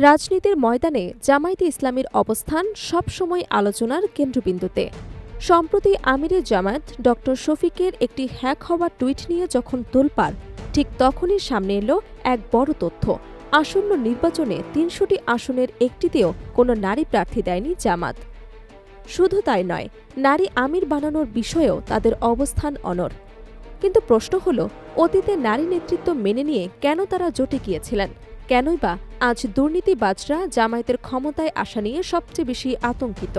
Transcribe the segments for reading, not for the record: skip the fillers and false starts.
রাজনীতির ময়দানে জামায়াতে ইসলামীর অবস্থান সবসময় আলোচনার কেন্দ্রবিন্দুতে। সম্প্রতি আমিরে জামায়াত ডক্টর শফিকের একটি হ্যাক হওয়া টুইট নিয়ে যখন তোলপাড়, ঠিক তখনই সামনে এলো এক বড় তথ্য। আসন্ন নির্বাচনে ৩০০টি আসনের একটিতেও কোনো নারী প্রার্থী দেয়নি জামাত। শুধু তাই নয়, নারী আমির বানানোর বিষয়েও তাদের অবস্থান অনড়। কিন্তু প্রশ্ন হলো, অতীতে নারী নেতৃত্ব মেনে নিয়ে কেন তারা জোটে গিয়েছিলেন? কেনই বা আজ দুর্নীতিবাজরা জামায়াতের ক্ষমতায় আসা নিয়ে সবচেয়ে বেশি আতঙ্কিত?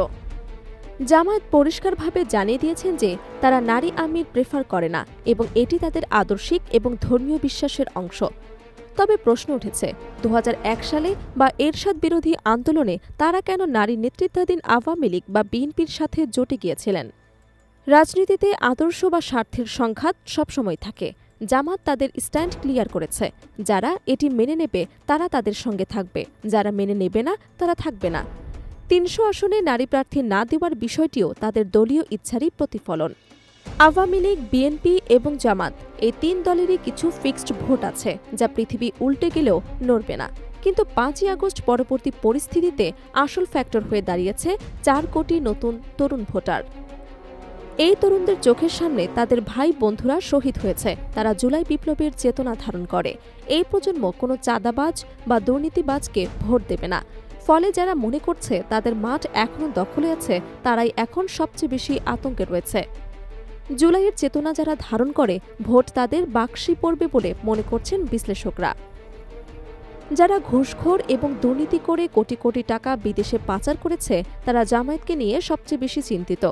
জামায়াত পরিষ্কারভাবে জানিয়ে দিয়েছেন যে তারা নারী আমির প্রেফার করে না এবং এটি তাদের আদর্শিক এবং ধর্মীয় বিশ্বাসের অংশ। তবে প্রশ্ন উঠেছে, ২০০১ সালে বা এরশাদ বিরোধী আন্দোলনে তারা কেন নারী নেতৃত্বাধীন আওয়ামী লীগ বা বিএনপির সাথে জোটে গিয়েছিলেন? রাজনীতিতে আদর্শ বা স্বার্থের সংঘাত সবসময় থাকে। জামাত তাদের স্ট্যান্ড ক্লিয়ার করেছে। যারা এটি মেনে নেবে তারা তাদের সঙ্গে থাকবে, যারা মেনে নেবে না তারা থাকবে না। ৩০০ আসনে নারী প্রার্থী না দেওয়ার বিষয়টিও তাদের দলীয় ইচ্ছারই প্রতিফলন। আওয়ামী লীগ, বিএনপি এবং জামাত এই তিন দলেরই কিছু ফিক্সড ভোট আছে, যা পৃথিবী উল্টে গেলেও নড়বে না। কিন্তু ৫ই আগস্ট পরবর্তী পরিস্থিতিতে আসল ফ্যাক্টর হয়ে দাঁড়িয়েছে ৪ কোটি নতুন তরুণ ভোটার। এই তরুণদের চোখের সামনে তাদের ভাই বন্ধুরা শহীদ হয়েছে। তারা জুলাই বিপ্লবের চেতনা ধারণ করে। এই প্রজন্ম কোনো চাঁদাবাজ বা দুর্নীতিবাজকে ভোট দেবে না। ফলে যারা মনে করছে তাদের মাঠ এখনও দখলে আছে, তারাই এখন সবচেয়ে বেশি আতঙ্কে রয়েছে। জুলাইয়ের চেতনা যারা ধারণ করে, ভোট তাদের বাক্সে পড়বে বলে মনে করছেন বিশ্লেষকরা। যারা ঘুষখোর এবং দুর্নীতি করে কোটি কোটি টাকা বিদেশে পাচার করেছে, তারা জামায়াতকে নিয়ে সবচেয়ে বেশি চিন্তিত।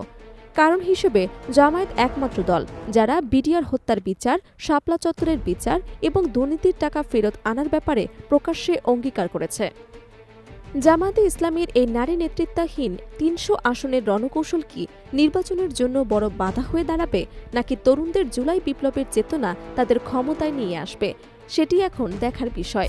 কারণ হিসেবে জামায়াত একমাত্র দল যারা বিডিআর হত্যার বিচার, শাপলা চত্বরের বিচার এবং দুর্নীতির টাকা ফেরত আনার ব্যাপারে প্রকাশ্যে অঙ্গীকার করেছে। জামায়াতে ইসলামীর এই নারী নেতৃত্বাধীন ৩০০ আসনের রণকৌশল কি নির্বাচনের জন্য বড় বাধা হয়ে দাঁড়াবে, নাকি তরুণদের জুলাই বিপ্লবের চেতনা তাদের ক্ষমতায় নিয়ে আসবে? সেটি এখন দেখার বিষয়।